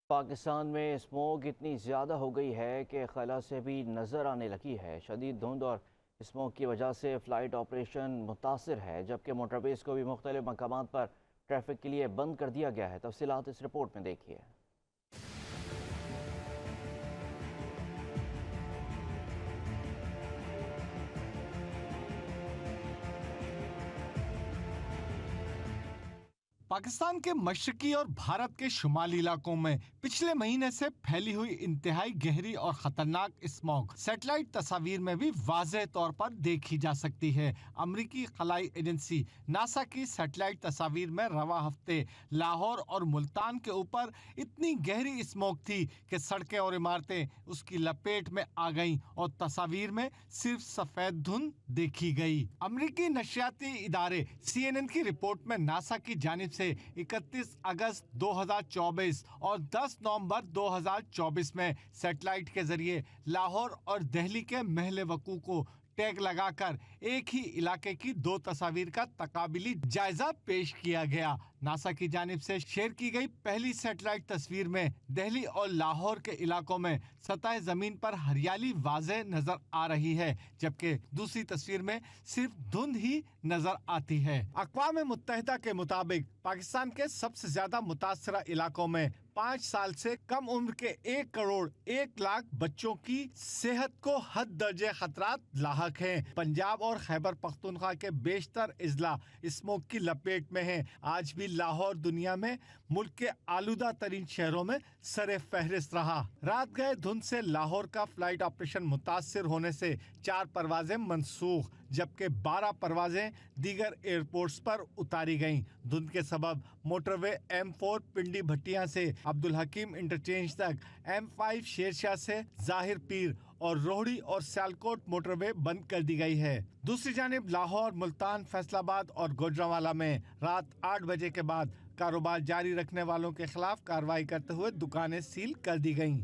پاکستان میں اسموگ اتنی زیادہ ہو گئی ہے کہ خلا سے بھی نظر آنے لگی ہے۔ شدید دھند اور اسموگ کی وجہ سے فلائٹ آپریشن متاثر ہے، جبکہ موٹر ویز کو بھی مختلف مقامات پر ٹریفک کے لیے بند کر دیا گیا ہے۔ تفصیلات اس رپورٹ میں دیکھیے۔ پاکستان کے مشرقی اور بھارت کے شمالی علاقوں میں پچھلے مہینے سے پھیلی ہوئی انتہائی گہری اور خطرناک اسموگ سیٹلائٹ تصاویر میں بھی واضح طور پر دیکھی جا سکتی ہے۔ امریکی خلائی ایجنسی ناسا کی سیٹلائٹ تصاویر میں رواں ہفتے لاہور اور ملتان کے اوپر اتنی گہری اسموگ تھی کہ سڑکیں اور عمارتیں اس کی لپیٹ میں آ گئیں اور تصاویر میں صرف سفید دھند دیکھی گئی۔ امریکی نشریاتی ادارے CNN کی رپورٹ میں ناسا کی جانب سے 31 اگست 2024 اور 10 نومبر 2024 میں سیٹلائٹ کے ذریعے لاہور اور دہلی کے محل وقوع کو ٹیگ لگا کر ایک ہی علاقے کی دو تصاویر کا تقابلی جائزہ پیش کیا گیا۔ ناسا کی جانب سے شیئر کی گئی پہلی سیٹلائٹ تصویر میں دہلی اور لاہور کے علاقوں میں سطح زمین پر ہریالی واضح نظر آ رہی ہے، جبکہ دوسری تصویر میں صرف دھند ہی نظر آتی ہے۔ اقوام متحدہ کے مطابق پاکستان کے سب سے زیادہ متاثرہ علاقوں میں 5 سال سے کم عمر کے 1 کروڑ 1 لاکھ بچوں کی صحت کو حد درجے خطرات لاحق ہیں۔ پنجاب اور خیبر پختونخوا کے بیشتر اضلاع اسموگ کی لپیٹ میں ہیں۔ آج بھی لاہور دنیا میں ملک کے آلودہ ترین شہروں میں سر فہرست رہا۔ رات گئے دھند سے لاہور کا فلائٹ آپریشن متاثر ہونے سے 4 پروازیں منسوخ، جبکہ 12 پروازیں دیگر ایئرپورٹس پر اتاری گئیں۔ دھند کے سبب موٹر وے M4 پنڈی بھٹیاں سے عبدالحکیم انٹرچینج تک، M5 شیرشاہ سے ظاہر پیر اور روہڑی اور سیالکوٹ موٹر وے بند کر دی گئی ہے۔ دوسری جانب لاہور، ملتان، فیصل آباد اور گوجرانوالہ میں رات 8 بجے کے بعد کاروبار جاری رکھنے والوں کے خلاف کارروائی کرتے ہوئے دکانیں سیل کر دی گئیں۔